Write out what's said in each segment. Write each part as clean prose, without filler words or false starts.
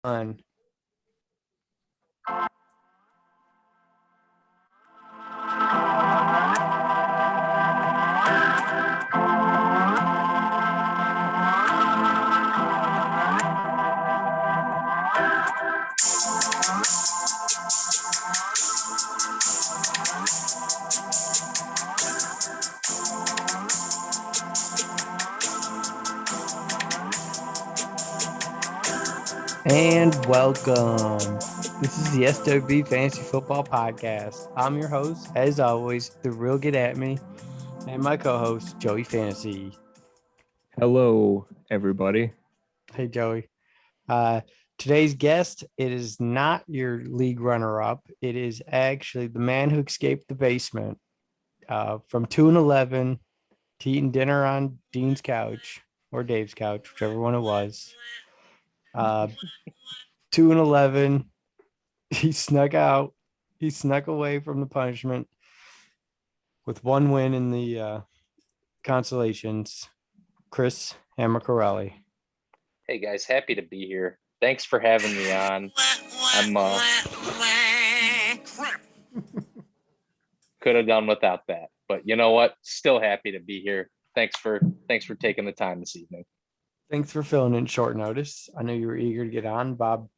Fun. And welcome. This is the SWB Fantasy Football Podcast. I'm your host, as always, the real Get At Me, and my co-host, Joey Fantasy. Hello, everybody. Hey, Joey. Today's guest, it is not your league runner-up. It is actually the man who escaped the basement from 2-11 to eating dinner on Dean's couch or Dave's couch, whichever one it was. 2-11. He snuck out. He snuck away from the punishment with one win in the consolations. Chris Amacarelli. Hey guys, happy to be here. Thanks for having me on. I'm could have done without that, but you know what? Still happy to be here. Thanks for taking the time this evening. Thanks for filling in short notice. I know you were eager to get on. Bob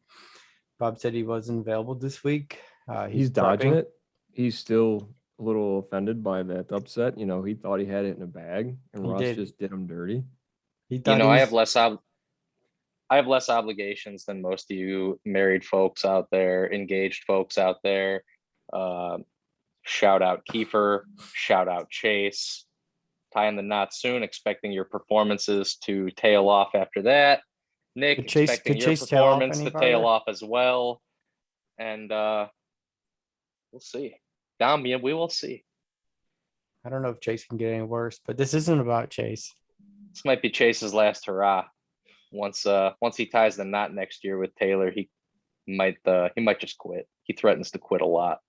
said he wasn't available this week. He's dodging it. He's still a little offended by that upset. You know, he thought he had it in a bag, and Russ just did him dirty. I have less obligations than most of you married folks out there, engaged folks out there. Shout out Kiefer, shout out Chase. Tying the knot soon, expecting your performances to tail off after that. Nick, expecting your performance to tail off as well. And we'll see. Damian, we will see. I don't know if Chase can get any worse, but this isn't about Chase. This might be Chase's last hurrah. Once he ties the knot next year with Taylor, he might just quit. He threatens to quit a lot.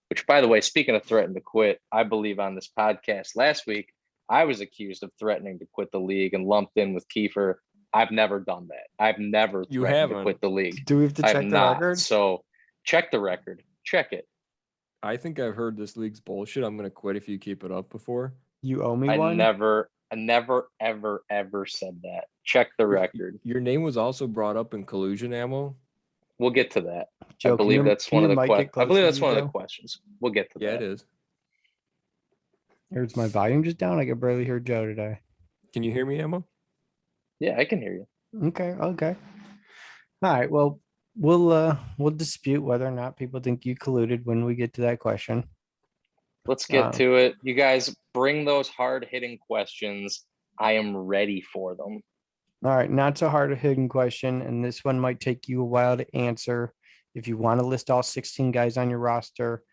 Which, by the way, speaking of threatening to quit, I believe on this podcast last week, I was accused of threatening to quit the league and lumped in with Kiefer. I've never done that. I've never threatened to quit the league. Do we have to check the record? So check the record. Check it. I think I've heard this league's bullshit. I'm going to quit if you keep it up before. You owe me one? I never, ever said that. Check the record. Your name was also brought up in Collusion ammo. We'll get to that. Joe, I believe that's one of the questions. We'll get to that. Yeah, it is. Is my volume just down? I could barely hear Joe today. Can you hear me, Emma? Yeah, I can hear you. Okay. All right. Well, we'll dispute whether or not people think you colluded when we get to that question. Let's get to it. You guys bring those hard-hitting questions. I am ready for them. All right. Not so hard-hitting question, and this one might take you a while to answer. If you want to list all 16 guys on your roster,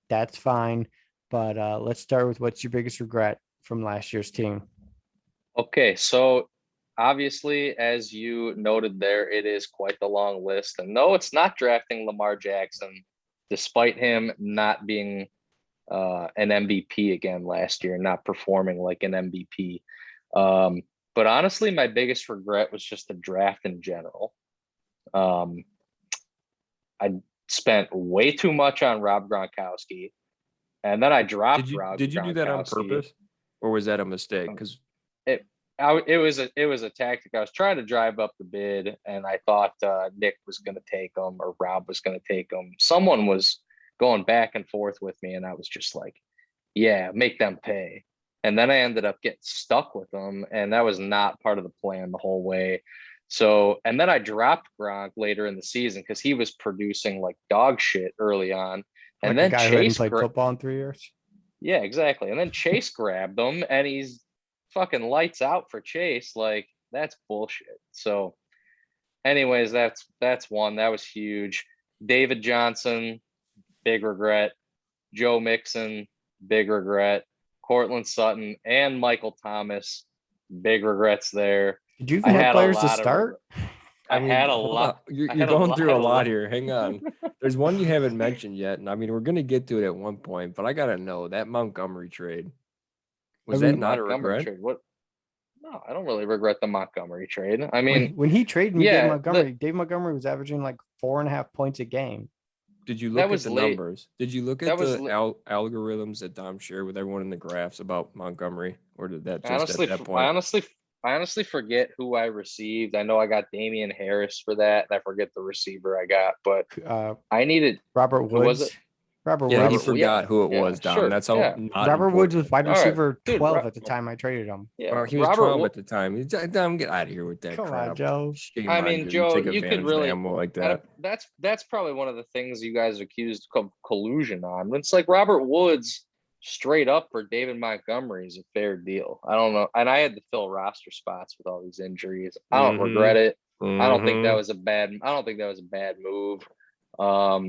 that's fine. But let's start with what's your biggest regret from last year's team? Okay, so obviously, as you noted there, it is quite the long list. And no, it's not drafting Lamar Jackson, despite him not being an MVP again last year, not performing like an MVP. But honestly, my biggest regret was just the draft in general. I spent way too much on Rob Gronkowski. And then I dropped Rob. Did you do that on purpose, or was that a mistake? Because it was a tactic. I was trying to drive up the bid, and I thought Nick was going to take him or Rob was going to take him. Someone was going back and forth with me, and I was just like, "Yeah, make them pay." And then I ended up getting stuck with them, and that was not part of the plan the whole way. So, and then I dropped Gronk later in the season because he was producing like dog shit early on. And then Chase played football in 3 years. Yeah, exactly. And then Chase grabbed him, and he's fucking lights out for Chase. Like, that's bullshit. So, anyways, that's one. That was huge. David Johnson, big regret. Joe Mixon, big regret. Cortland Sutton and Michael Thomas, big regrets there. Did you even have players to start? I had a lot. You're going through a lot here. Hang on. There's one you haven't mentioned yet. And I mean, we're going to get to it at one point, but I got to know that Montgomery trade. Was that not a regret? Trade? What? No, I don't really regret the Montgomery trade. I mean, when he traded me yeah, Dave Montgomery was averaging like 4.5 points a game. Did you That look at was the late. numbers? Did you look That at was the algorithms that Dom shared with everyone in the graphs about Montgomery, or did that just honestly, at that I point? honestly forget who I received. I know I got Damian Harris for that, and I forget the receiver I got, but I needed Robert who was Woods. it? Robert Yeah, he Woods. forgot who it was, Dom. Sure, That's how yeah. not Robert Woods important. was wide All right, receiver dude, 12 at the time I traded him. Yeah, Well, he was Robert 12 Wo- at the time. Dom, get out of here with that Come crap. on, Joe. Shame I on mean, you. Joe, You take you could advantage of really animal like that. that's probably one of the things you guys accused collusion on. It's like Robert Woods straight up for David Montgomery is a fair deal. I don't know, and I had to fill roster spots with all these injuries. I don't regret it. I don't think that was a bad. I don't think that was a bad move.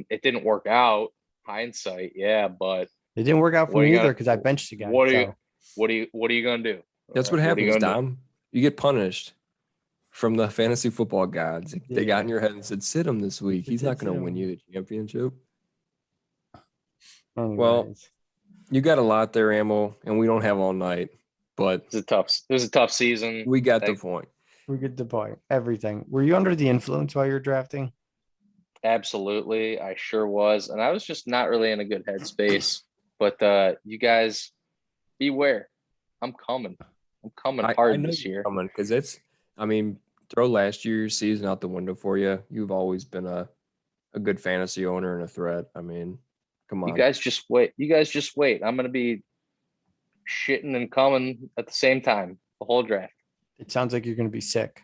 It didn't work out. Hindsight, yeah, but It didn't work out for what are me you either gonna? because I benched the guy. What are you? So What are you gonna do? That's what What are you happens, gonna do? Dom. You get punished from the fantasy football gods. They got in your head and said, sit him this week. He's not going to win you the championship. Well, anyways, you got a lot there, Ammo, and we don't have all night, but It was a tough season. we got the point. we get the point. Everything. Were you under the influence while you're drafting? Absolutely, I sure was, and I was just not really in a good headspace. But you guys, beware. I'm coming hard this year. Coming because it's. I mean, throw last year's season out the window for you. You've always been a good fantasy owner and a threat. I mean, come on. You guys just wait. I'm gonna be shitting and coming at the same time the whole draft. It sounds like you're going to be sick.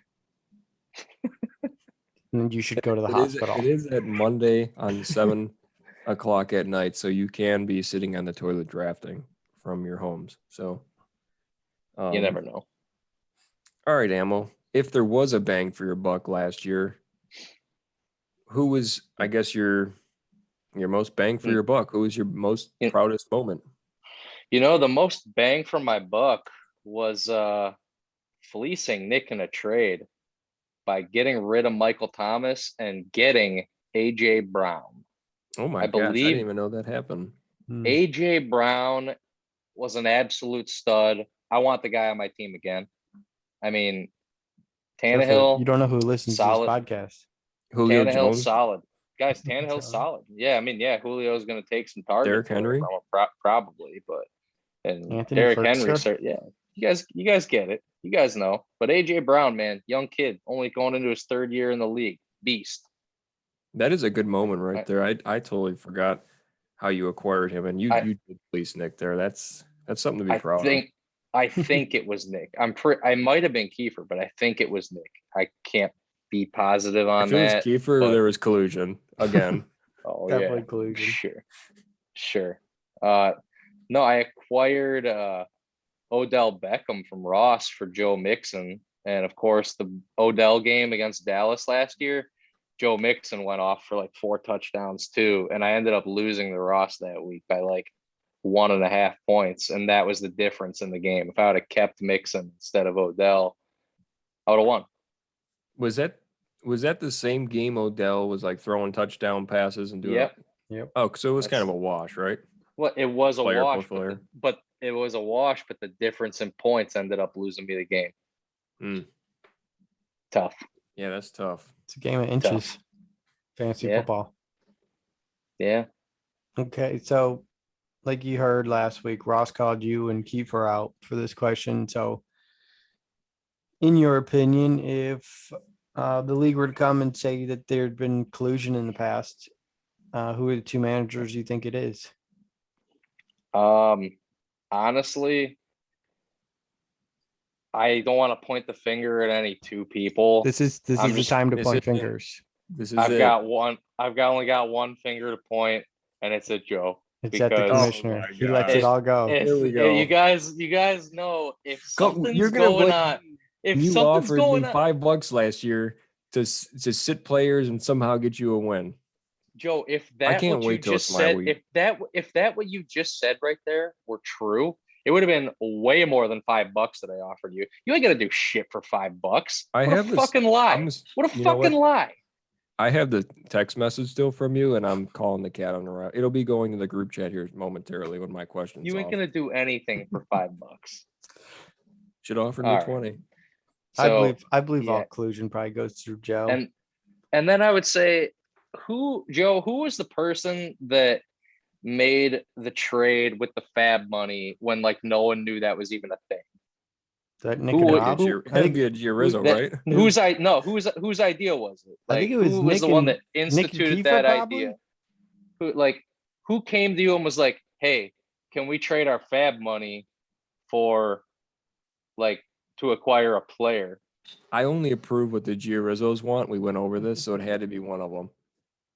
And you should go to the hospital. It is at Monday on 7 o'clock at night, so you can be sitting on the toilet drafting from your homes. So You never know. All right, Ammo. If there was a bang for your buck last year, who was, I guess, your most bang for your buck? Who was your most proudest moment? The most bang for my buck was fleecing Nick in a trade by getting rid of Michael Thomas and getting AJ Brown. Oh my gosh, I didn't even know that happened. AJ Brown was an absolute stud. I want the guy on my team again. I mean, Tannehill. Careful. You don't know who listens to this podcast. Julio Tannehill's Jones, solid. Guys, Tannehill's solid. Yeah, I mean, Julio's going to take some targets. Derrick Henry, probably, but Anthony Derrick Ferguson. Henry. Yeah, you guys get it. You guys know. But AJ Brown, man, young kid, only going into his third year in the league, beast. That is a good moment right there. I totally forgot how you acquired him, and you did fleece Nick there. That's something to be proud of. I think it was Nick. I might have been Kiefer, but I think it was Nick. I can't be positive on that. If it was Kiefer, there was collusion again. Oh, definitely collusion. Sure. No, I acquired Odell Beckham from Ross for Joe Mixon. And of course, the Odell game against Dallas last year, Joe Mixon went off for like 4 touchdowns too. And I ended up losing the Ross that week by like 1.5 points. And that was the difference in the game. If I would have kept Mixon instead of Odell, I would have won. Was that the same game Odell was like throwing touchdown passes and doing Yep. Oh, so it was kind of a wash, right? Well, it was a wash, but it was a wash, but the difference in points ended up losing me the game. Tough. Yeah, that's tough. It's a game of inches. Fantasy football. Yeah. Okay, so like you heard last week, Ross called you and Kiefer out for this question. So in your opinion, if the league were to come and say that there'd been collusion in the past, who are the 2 managers you think it is? Honestly, I don't want to point the finger at any 2 people. This is the time to point fingers. I've only got one finger to point, and it's at Joe. It's at the commissioner. He lets it all go. Here we go. You guys know if something's going on. If you something's offered going me on, $5 last year to sit players and somehow get you a win. Joe, if that what you just said, if that what you just said right there were true, it would have been way more than $5 that I offered you. You ain't gonna do shit for $5. What a fucking lie! What a fucking lie! I have the text message still from you, and I'm calling the cat on the route. It'll be going to the group chat here momentarily when my question's You ain't off. gonna do anything for $5. Should offer All me right. 20. So I believe yeah. all collusion probably goes through Joe. and then I would say, who was the person that made the trade with the fab money when like no one knew that was even a thing? Is that Nick who and would- Rob? who- I think be a Giarizzo, right? Whose idea was it? I Like, think it was who was Nick the one and- that Nick and instituted Kiefer, that probably? idea? Who came to you and was like, hey, can we trade our fab money for like to acquire a player? I only approve what the Giarizzos want. We went over this, so it had to be one of them.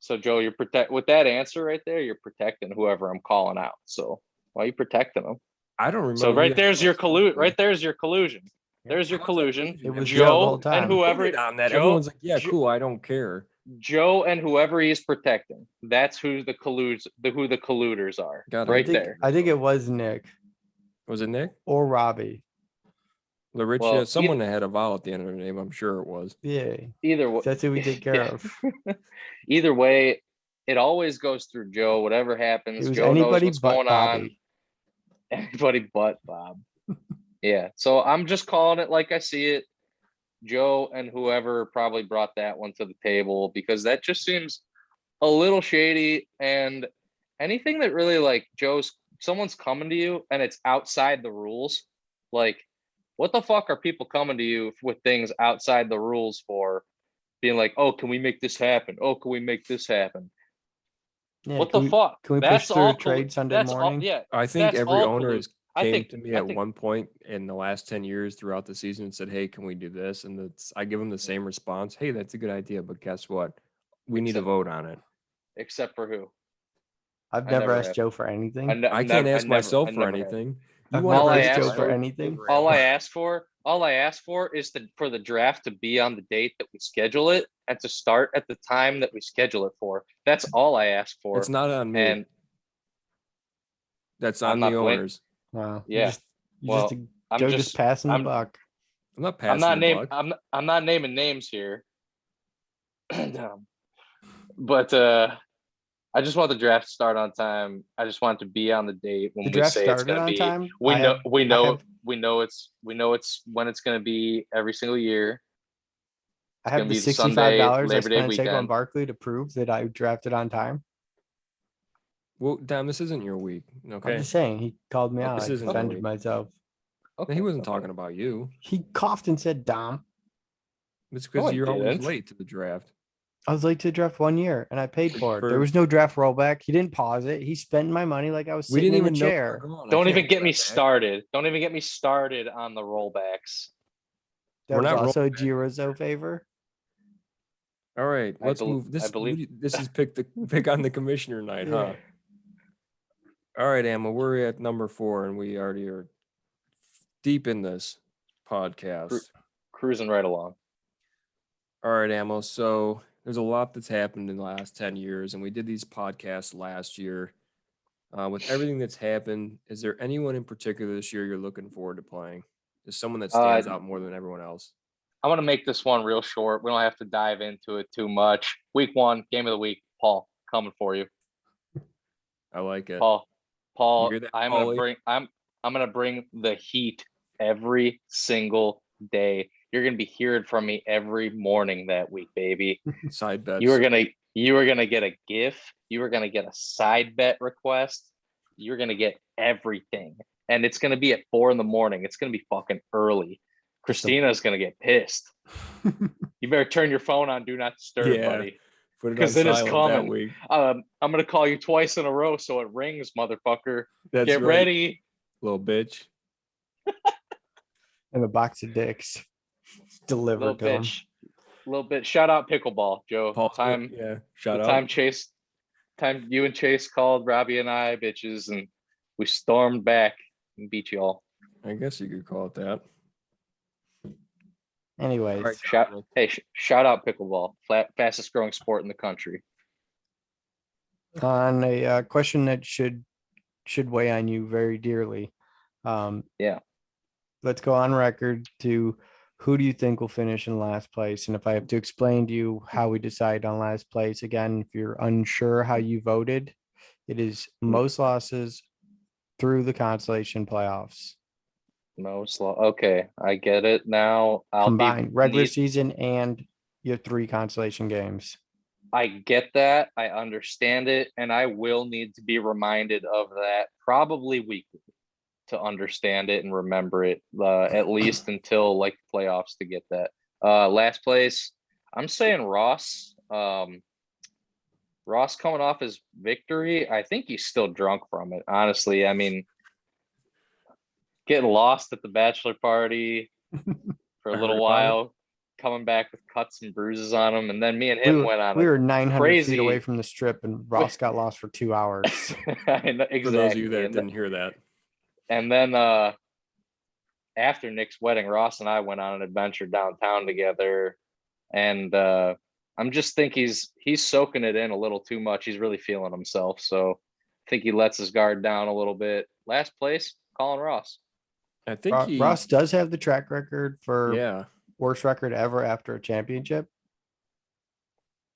So Joe, you're with that answer right there, you're protecting whoever I'm calling out. So why are you protecting them? I don't remember. So who right the there's hell your else collusion. was. Right there's your collusion. There's your How's that collusion. It was Everybody Joe the whole Joe and time. whoever voted on that. Joe- Everyone's like, yeah, Jo- cool. I don't care. Joe and whoever he is protecting. That's who the colluders are. Got it. Right I think, there. I think it was Nick Was it Nick? or Robbie. Laricia? Well, Someone that had a vowel at the end of their name. I'm sure it was. Yeah, Either way, that's who we take care of. Either way, it always goes through Joe. Whatever happens, It was Joe knows anybody what's but going Bobby. on. Anybody but Bob. Yeah. So I'm just calling it like I see it. Joe and whoever probably brought that one to the table, because that just seems a little shady. And anything that really like someone's coming to you and it's outside the rules, like what the fuck are people coming to you with things outside the rules for? Being like, oh, can we make this happen? Oh, can we make this happen? Yeah, What can the we- fuck? Can we That's push through a all trade Sunday that's all, morning? yeah. I think That's every all owner collusion. has I came think- to me I at think- one point in the last 10 years throughout the season and said, hey, can we do this? And I give them the same response. Hey, that's a good idea, but guess what? We need to Except- vote on it. Except for who? I've I never never asked have. Joe for anything. I can't ask myself for anything. You I've want All never I asked asked Joe for for- anything. All I ask for is for the draft to be on the date that we schedule it and to start at the time that we schedule it for. That's all I ask for. It's not on me. And That's I'm on not the blaming- owners. Wow. Yeah. Well, Joe just passing the I'm- buck. I'm not I'm passing not the naming. buck. I'm not naming names here. But I just want the draft to start on time. I just want it to be on the date when The we draft say it's started going to on be. time. We I know. have- We I know. have- We know it's when it's going to be every single year. I gonna have the be the Sunday, $65 I Labor Day spent at Saquon weekend. Barkley to prove that I drafted on time. Well, damn, this isn't your week. I'm Okay. just saying, he called me out. This I isn't defended really- myself. Okay, He wasn't okay. talking about you. He coughed and said, Dom. It's No, because I you're always didn't. late to the draft. I was late to the draft 1 year and I paid for it. There For- was no draft rollback. He didn't pause it. He spent my money like I was We sitting didn't in the even know. chair. Don't even get me started. Don't even get me started on the rollbacks. That We're was not also a rollback. Giarizzo favor. All right, I let's bel- move. I believe- This is pick on the commissioner night, huh? Yeah. All right, Emma, we're at number 4, and we already are deep in this podcast. Cruising right along. All right, Ammo. So there's a lot that's happened in the last 10 years, and we did these podcasts last year. With everything that's happened, is there anyone in particular this year you're looking forward to playing? Is someone that stands out more than everyone else? I want to make this one real short. We don't have to dive into it too much. Week 1, game of the week. Paul, coming for you. I like it. Paul, You hear that, I'm Paulie? gonna bring the heat every single day. You're gonna be hearing from me every morning that week, baby. Side bets. You are gonna get a GIF. You are gonna get a side bet request. You're gonna get everything, and it's gonna be at 4 a.m. It's gonna be fucking early. Christina's gonna get pissed. You better turn your phone on, do not disturb, Yeah. buddy. Put it 'cause on it is silent that coming. week. I'm gonna call you twice in a row so it rings, motherfucker. That's Get right, ready. little bitch. And a box of dicks delivered Little to him. bitch. Little bit. Shout out pickleball, Joe. Paul, Time yeah. Shout the out. time you and Chase called Robbie and I bitches, and we stormed back and beat you all. I guess you could call it that. Anyways, All right, Shout out pickleball, fastest growing sport in the country. on a question that should weigh on you very dearly. Yeah. Let's go on record to who do you think will finish in last place? And if I have to explain to you how we decide on last place, again, if you're unsure how you voted, it is most losses through the consolation playoffs. Okay, I get it now. Combined regular season and your 3 consolation games. I get that. I understand it. And I will need to be reminded of that probably weekly to understand it and remember it, at least until like playoffs to get that. Last place, I'm saying Ross. Ross coming off his victory. I think he's still drunk from it. Honestly, I mean, getting lost at the bachelor party for a I little heard about it. while, coming back with cuts and bruises on him, and then me and him went on We a were 900 feet away crazy. from the strip, and Ross got lost for 2 hours. I know, exactly. For those of you that and, didn't hear that. and then after Nick's wedding, Ross and I went on an adventure downtown together, and I'm just think he's soaking it in a little too much. He's really feeling himself, so I think he lets his guard down a little bit. Last place, Colin Ross. I think Ross does have the track record for yeah. worst record ever after a championship.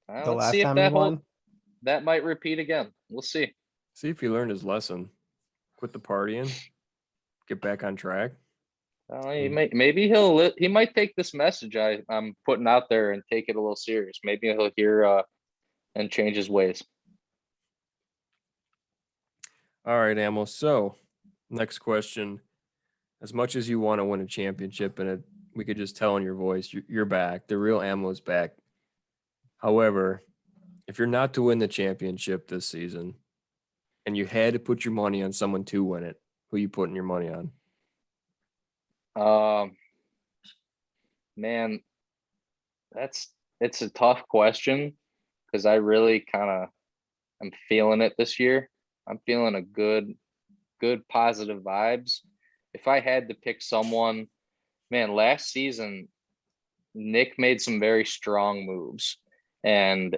The Let's last see if time that he won. that might repeat again. We'll see. See if he learned his lesson. Quit the partying. Get back on track. Maybe he might take this message I'm putting out there and take it a little serious. Maybe he'll hear and change his ways. All right, Amo. So, next question. As much as you want to win a championship, and we could just tell in your voice, you're back. The real Amo's back. However, if you're not to win the championship this season, and you had to put your money on someone to win it, who you putting your money on? Man, it's a tough question because I really kind of am feeling it this year. I'm feeling a good positive vibes. If I had to pick someone, man, last season, Nick made some very strong moves, and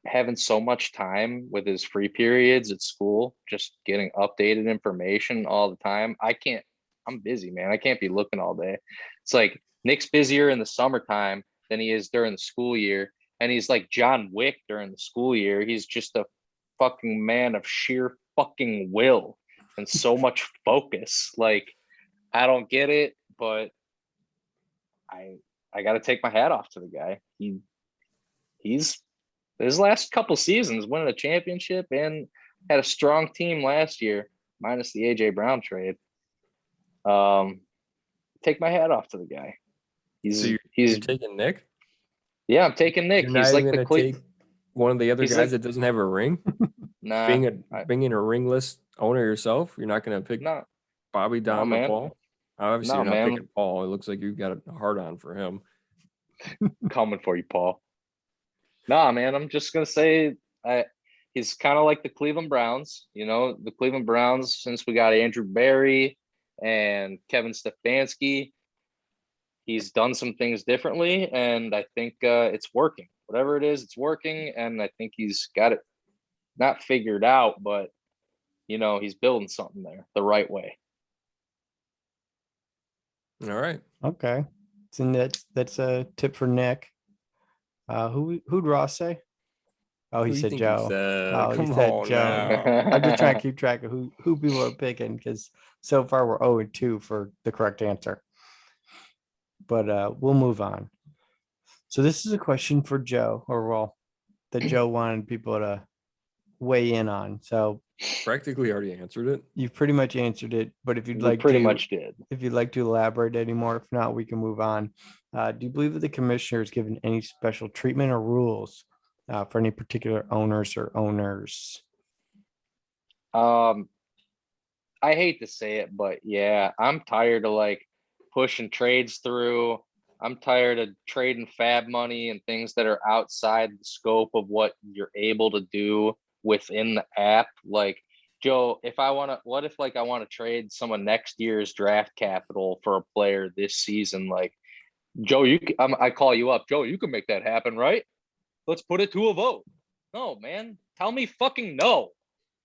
having so much time with his free periods at school, just getting updated information all the time. I'm busy, man. I can't be looking all day. It's like Nick's busier in the summertime than he is during the school year. And he's like John Wick during the school year. He's just a fucking man of sheer fucking will and so much focus. Like, I don't get it, but I got to take my hat off to the guy. He's his last couple seasons winning a championship and had a strong team last year, minus the AJ Brown trade. Take my hat off to the guy. He's taking Nick. Yeah, I'm taking Nick. He's like the take one of the other guys that doesn't have a ring. Nah, being a ringless owner yourself, you're not going to pick Bobby, Dom, or Paul. Obviously, you're not picking Paul. It looks like you've got a hard on for him. Coming for you, Paul. Nah, man, I'm just gonna say he's kind of like the Cleveland Browns. You know, the Cleveland Browns, since we got Andrew Berry and Kevin Stefanski, he's done some things differently, and I think it's working. Whatever it is, it's working, and I think he's got it not figured out, but you know, he's building something there the right way. All right. Okay. So that's a tip for Nick. Who'd Ross say? Oh, he said Joe. He said Joe. I'm just trying to keep track of who people are picking because so far we're 0-2 for the correct answer. But we'll move on. So this is a question for Joe, that Joe wanted people to weigh in on. So practically already answered it. You've pretty much answered it, but if you'd like if you'd like to elaborate anymore, if not, we can move on. Do you believe that the commissioner is given any special treatment or rules for any particular owners or owners? I hate to say it, but yeah, I'm tired of like pushing trades through. I'm tired of trading fab money and things that are outside the scope of what you're able to do within the app. Like, Joe, I want to trade some of next year's draft capital for a player this season. Like, Joe, I call you up. Joe, you can make that happen, right? Let's put it to a vote. No, man, tell me fucking no.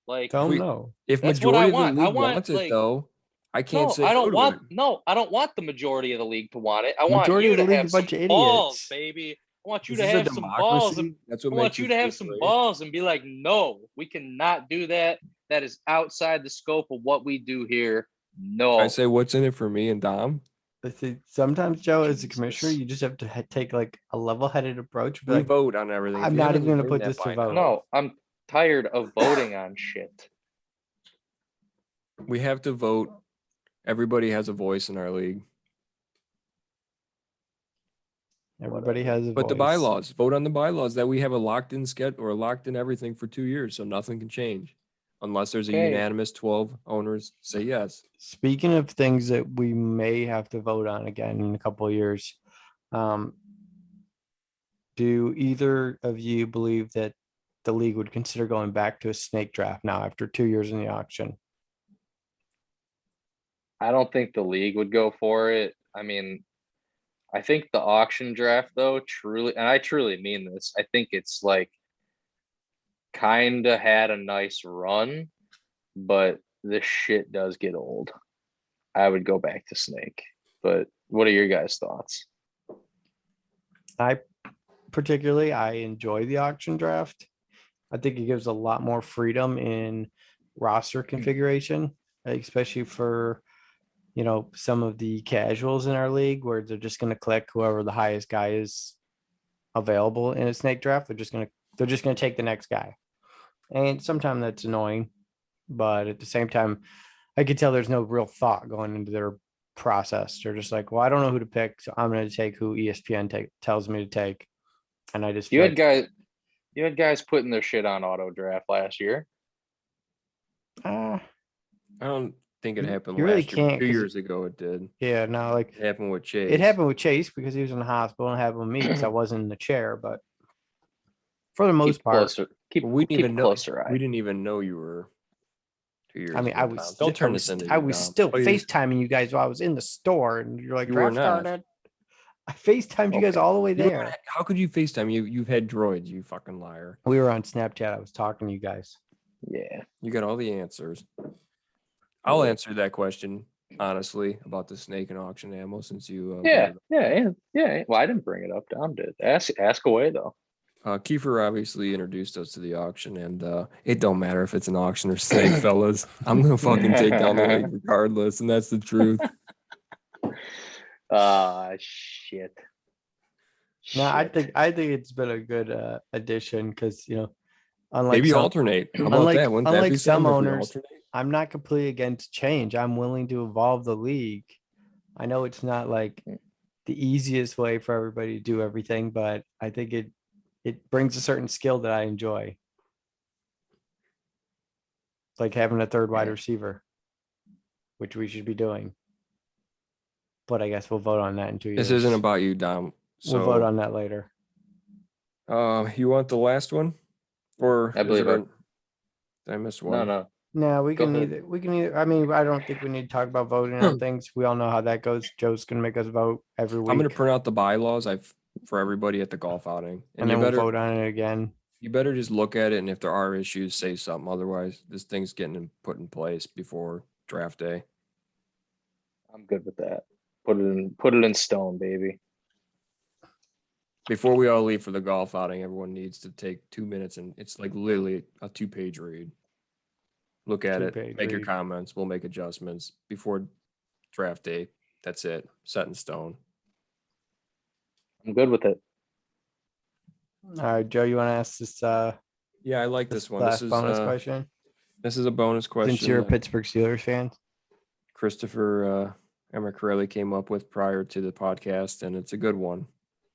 Like, tell me no. If majority of the league wants it, though, I can't say. I don't want the majority of the league to want it. I want you to have some balls, baby. I want you to have some balls. That's what I want you to have some balls and be like, no, we cannot do that. That is outside the scope of what we do here. No. I say what's in it for me and Dom. I think sometimes, Joe, as a commissioner, Jesus. you just have to take like a level-headed approach. Be We like, vote on everything. If I'm you not haven't even going to learned put that this to by now, vote. No, I'm tired of voting on shit. we have to vote. Everybody has a voice in our league. Everybody has a But the voice. bylaws, vote on the bylaws that we have a locked in schedule or locked in everything for 2 years, so nothing can change unless there's a Okay. unanimous 12 owners say yes. Speaking of things that we may have to vote on again in a couple of years, do either of you believe that the league would consider going back to a snake draft now after 2 years in the auction? I don't think the league would go for it. I mean, I think the auction draft though, truly, and I truly mean this, I think it's like kind of had a nice run, but this shit does get old. I would go back to snake. But what are your guys' thoughts? I enjoy the auction draft. I think it gives a lot more freedom in roster configuration, especially for, some of the casuals in our league where they're just going to click whoever the highest guy is available in a snake draft. They're just going to take the next guy. And sometimes that's annoying, but at the same time, I could tell there's no real thought going into their process. They're just like, well, I don't know who to pick, so I'm going to take who ESPN tells me to take. And I just You feel had guys putting their shit on auto draft last year. I don't think it happened you really last year. can't, 2 'cause years ago it did. yeah, no, like It happened with Chase. it happened with Chase because he was in the hospital, and it happened with me because I wasn't in the chair. But for the most Keep part, closer. Keep We didn't even know. closer eye. We didn't even know you were 2 years. I mean, ago, I Dom. was Don't turn I this was, into I you, was Dom. still Oh, you- FaceTiming you guys while I was in the store, and you're like, You were draft not. started. I FaceTimed you guys Okay. all the way You were there. not- How could you FaceTime? You've had droids, you fucking liar. We were on Snapchat. I was talking to you guys. Yeah. You got all the answers. I'll Yeah. answer that question honestly about the snake and auction ammo since you Yeah. brought it up. Yeah. Well, I didn't bring it up. Dom did. Ask away though. Kiefer obviously introduced us to the auction, and it don't matter if it's an auction or snake, fellas. I'm gonna fucking take down the league regardless, and that's the truth. Shit. No, I Shit. think it's been a good addition because unlike Maybe some alternate. How about that? Wouldn't that unlike be some something if we owners, alternate? I'm not completely against change. I'm willing to evolve the league. I know it's not like the easiest way for everybody to do everything, but I think it brings a certain skill that I enjoy. Like having a third wide Yeah. receiver, which we should be doing. But I guess we'll vote on that in 2 years. This isn't about you, Dom. We'll vote So, on that later. you want the last one, or I is believe it? it. Did I miss one? No. No, we Go can ahead. either. I mean, I don't think we need to talk about voting on things. We all know how that goes. Joe's gonna make us vote every week. I'm gonna print out the bylaws for everybody at the golf outing, and then we'll vote on it again. You better just look at it, and if there are issues, say something. Otherwise, this thing's getting put in place before draft day. I'm good with that. Put it in stone, baby. Before we all leave for the golf outing, everyone needs to take 2 minutes, and it's like literally a 2-page read. Look at it, 2-page make your read. comments. We'll make adjustments before draft day. That's it, set in stone. I'm good with it. All right, Joe, you want to ask this? Yeah, I like this one. Last This is bonus question. This is a bonus question. Since you're a that Pittsburgh Steelers fan, Christopher Emercarelli came up with prior to the podcast, and it's a good one.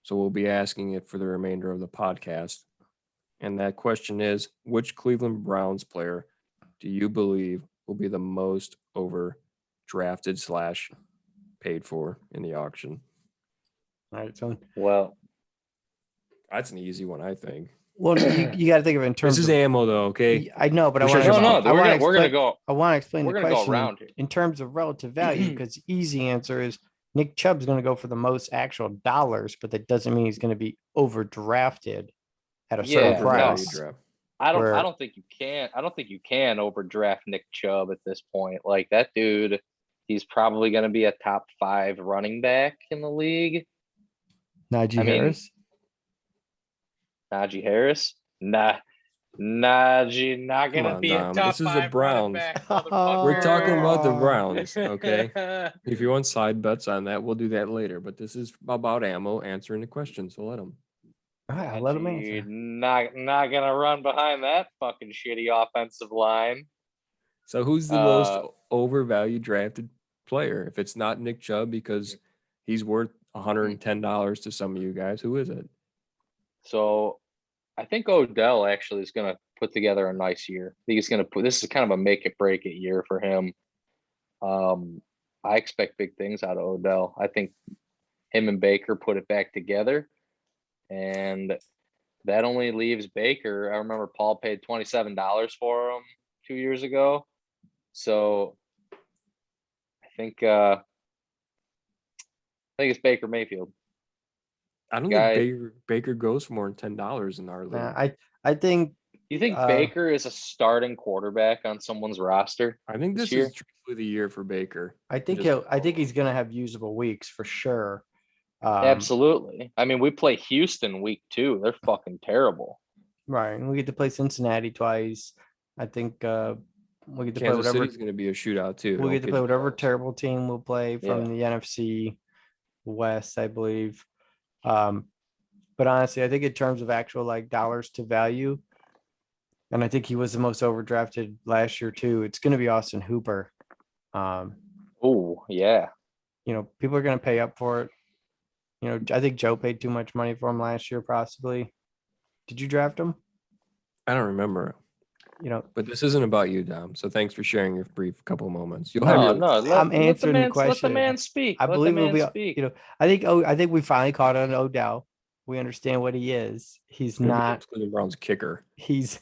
So we'll be asking it for the remainder of the podcast. And that question is, which Cleveland Browns player do you believe will be the most overdrafted / paid for in the auction? all right, so Well, That's an easy one, I think. well, you got to think of it in terms. This is of, ammo, though. Okay. I know, but I Wish want I to. could- no. We're gonna go. I want to explain We're the gonna go question around here. in terms of relative value, because easy answer is Nick Chubb's going to go for the most actual dollars, but that doesn't mean he's going to be overdrafted at a certain Yeah, price. draft. I where- don't think you can. I don't think you can overdraft Nick Chubb at this point. Like that dude, he's probably going to be a top 5 running back in the league. Najee I mean, Harris. Najee Harris, nah. Najee not Come gonna on, be a Dom. top This is the 5 running Browns. back, We're talking about the Oh. Browns, okay? motherfucker. If you want side bets on that, we'll do that later. But this is about Ammo answering the question, so let him. All right, I'll let him Najee answer. not gonna run behind that fucking shitty offensive line. So who's the most Uh, overvalued drafted player? If it's not Nick Chubb because he's worth $110 to some of you guys, who is it? So I think Odell actually is going to put together a nice year. I think he's going to put this is kind of a make it break it year for him. I expect big things out of Odell. I think him and Baker put it back together, and that only leaves Baker. I remember Paul paid $27 for him 2 years ago, so I think it's Baker Mayfield. I don't Guy, think Baker goes for more than $10 in our league. I think you think Baker is a starting quarterback on someone's roster? I think this year? is truly the year for Baker. I think he's gonna have usable weeks for sure. Absolutely. I mean, we play Houston week 2. They're fucking terrible. Right, and we get to play Cincinnati twice. I think we get to play Kansas whatever. City's going to be a shootout too. We get to Don't play kid whatever yourselves. terrible team we'll play from Yeah. the NFC West, I believe. But honestly, I think in terms of actual like dollars to value, and I think he was the most overdrafted last year too. It's going to be Austin Hooper. Oh, yeah. You know, people are going to pay up for it. You know, I think Joe paid too much money for him last year, possibly. Did you draft him? I don't remember. You know, But this isn't about you, Dom. So thanks for sharing your brief couple of moments. You'll No, have your I'm answering the Let the question. man speak. I Let the believe it'll man be, speak. you know, I think we finally caught on Odell. We understand what he is. He's gonna be not, the Cleveland Browns kicker. he's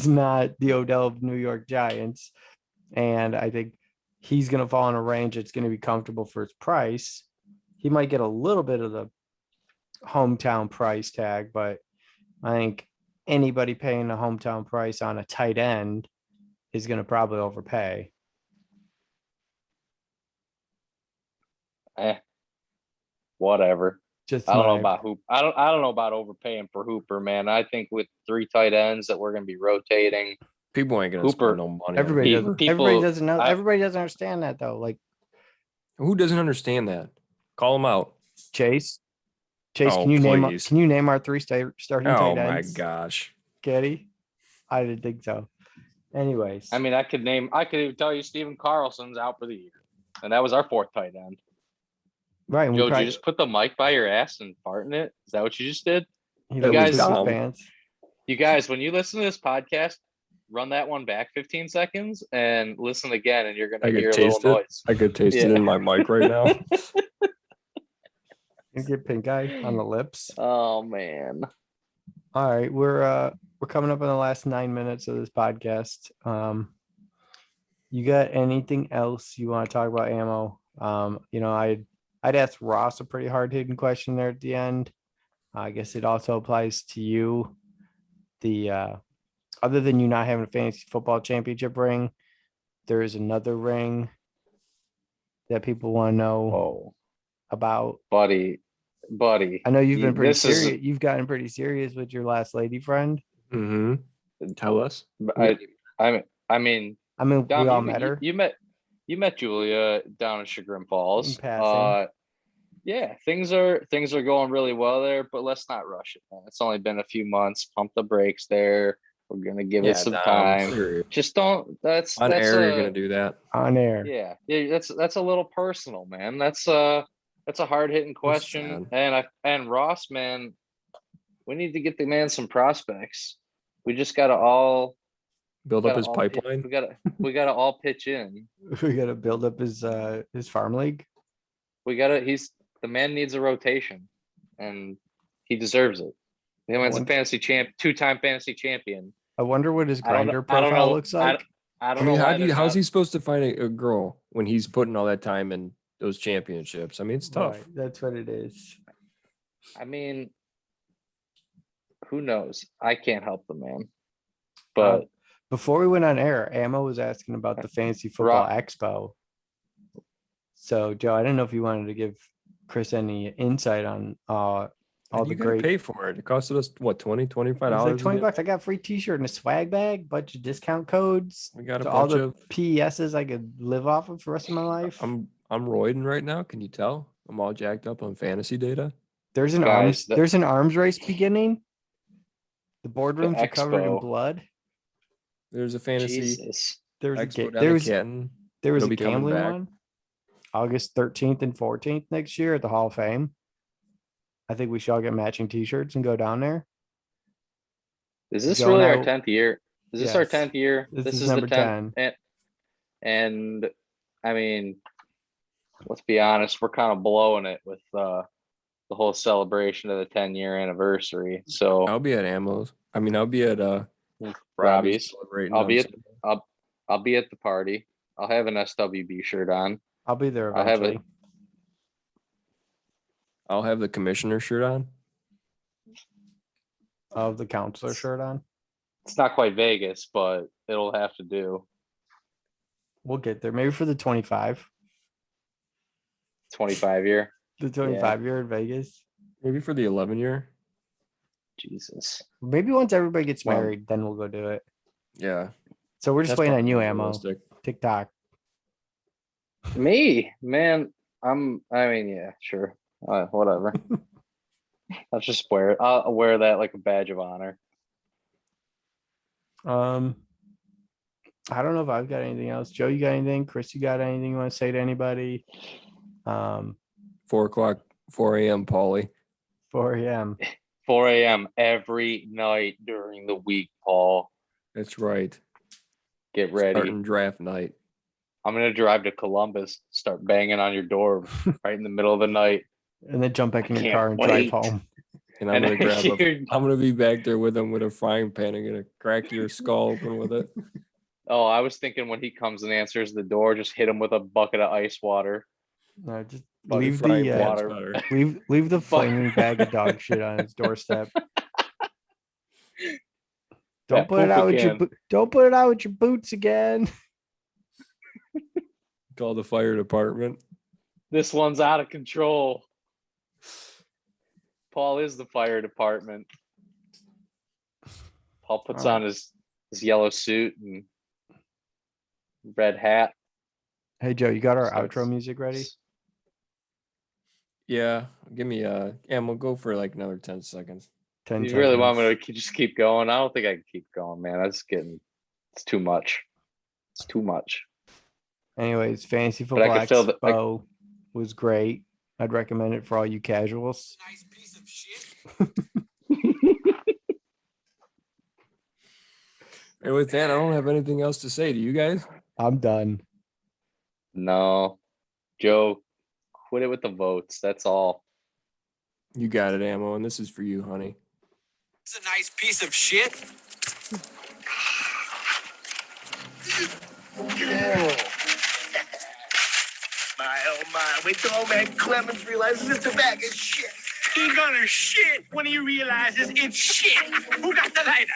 not the Odell of New York Giants. And I think he's going to fall in a range that's going to be comfortable for his price. He might get a little bit of the hometown price tag, but I think anybody paying the hometown price on a tight end is going to probably overpay. Whatever. Just I don't know my- about Hoop. I don't know about overpaying for Hooper, man. I think with 3 tight ends that we're going to be rotating. People ain't gonna Hooper- spend no money. on everybody Pe- doesn't. people- Everybody doesn't know. I- Everybody doesn't understand that though. Like Who doesn't understand that? Call them out. Chase, Oh, can you please. name our 3 starting Oh tight my ends? gosh. Getty? I didn't think so. Anyways, I mean, I could even tell you Steven Carlson's out for the year. And that was our 4th tight end. right? And Joe, we did probably, you just put the mic by your ass and fart in it? Is that what you just did? he That doesn't was poop his dumb. pants. You guys, when you listen to this podcast, run that one back 15 seconds and listen again, and you're going I to could hear a little taste it. noise. I could taste it Yeah. in my mic right now. You get pink eye on the lips. Oh, man. All right, we're coming up on the last 9 minutes of this podcast. You got anything else you want to talk about, Ammo? You know, I'd ask Ross a pretty hard hitting question there at the end. I guess it also applies to you. The other than you not having a fantasy football championship ring, there is another ring that people want to know Whoa, about. buddy. I know you've been pretty This is- serious. You've gotten pretty serious with your last lady friend. Mm-hmm. Tell us. I mean, I mean, Dom, we all you, met her. You met Julia down in Chagrin Falls. In passing. Yeah, things are going really well there, but let's not rush it, man. It's only been a few months. Pump the brakes there. We're gonna give it some Dom, time. serious. Just don't. That's On that's air, you're gonna do that. On air. Yeah, that's a little personal, man. That's a hard hitting question. And Ross, man, we need to get the man some prospects. We just gotta all Build up his pipeline. we gotta all pitch in. We got to build up his farm league. The man needs a rotation, and he deserves it. The man's a fantasy champ, 2-time fantasy champion. I wonder what his I don't grinder know- profile looks like. I I don't mean, know. how's he supposed to find a girl when he's putting all that time in those championships? I mean, it's tough. Right, that's what it is. I mean, who knows? I can't help the man. But Before we went on air, Ammo was asking about the Fantasy Football Expo. So, Joe, I didn't know if you wanted to give Chris any insight on all And the you gotta great. pay for it. It costed us what, $20, It was $25? like 20 bucks. I got a free t-shirt and a swag bag, bunch of discount codes We got a to all bunch the of. PESs I could live off of for the rest of my life. I'm roiding right now. Can you tell? I'm all jacked up on fantasy data. There's an Guys, arms race beginning. The boardrooms are covered in expo. blood. There's a fantasy Expo Jesus. down in there was Canton. a There was It'll a be coming gambling back. one. August 13th and 14th next year at the Hall of Fame. I think we should all get matching t-shirts and go down there. Is this Going really our out- 10th year? Is this our Yes. 10th year? This is is number the 10th. 10. And I mean, let's be honest, we're kind of blowing it with the whole celebration of the 10-year anniversary. So I'll be at Ammo's. I'll be at Robbie's. celebrating I'll on be at Sunday. I'll be at the party. I'll have an SWB shirt on. I'll be there I'll have eventually. I'll have the commissioner shirt on. I'll have the counselor shirt on. It's not quite Vegas, but it'll have to do. We'll get there. Maybe for the 25. 25 year. The 25 year in Vegas. Maybe for the 11-year. Jesus. Maybe once everybody gets Well- married, then we'll go do it. Yeah. So we're just that's waiting on probably you, more Ammo. realistic. TikTok. Me, man. I mean, yeah, sure. Whatever. I'll just wear it. I'll wear that like a badge of honor. I don't know if I've got anything else. Joe, you got anything? Chris, you got anything you want to say to anybody? 4 a.m. Paulie. 4 a.m. 4 a.m. every night during the week, Paul. That's right. Get ready. Starting draft night. I'm gonna drive to Columbus, start banging on your door right in the middle of the night. And then jump back in your Can't car and wait. drive home. And I'm And gonna you're- I'm gonna be back there with him with a frying pan. I'm gonna crack your skull open with it. Oh, I was thinking when he comes and answers the door, just hit him with a bucket of ice water. No, just Buddy leave Frying the pan's water. better. leave the flaming bag of dog shit on his doorstep. Don't Yeah, put it poop out with your again. don't put it out with your boots again. Call the fire department. This one's out of control. Paul is the fire department. Paul puts on his yellow suit and red hat. Hey Joe, you got our Starts- outro music ready? Yeah, give me we'll go for like another 10 seconds. 10 You really want seconds. me to just keep going? I don't think I can keep going, man. It's too much. It's too much. Anyways, Fantasy But I Football could feel the- Expo was great. I'd recommend it for all you casuals. Nice piece of shit. And with that, I don't have anything else to say. Do you guys? I'm done. No, Joe, quit it with the votes. That's all. You got it, Ammo, and this is for you, honey. It's a nice piece of shit. My, oh my, wait till old man Clemens realizes it's a bag of shit. He's gonna shit when he realizes it's shit. Who got the lighter?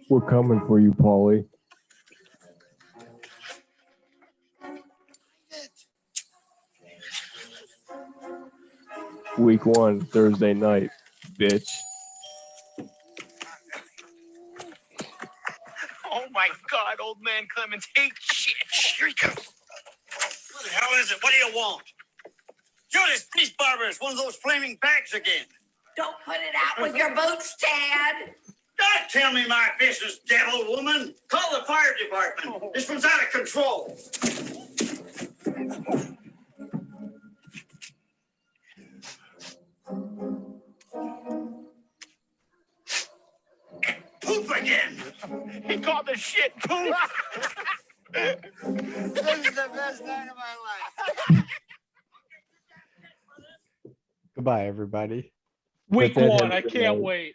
We're coming for you, Paulie. Week 1, Thursday night, bitch. Oh my God, old man Clemens hates shit. Here he comes. What the hell is it? What do you want? Judas Priest Barber is one of those flaming bags again. Don't put it out with your boots, Tad. Don't tell me my business, devil woman. Call the fire department. This one's out of control. Poop again. He called the shit poop. This is the best night of my life. Goodbye, everybody. Week 1, I can't wait.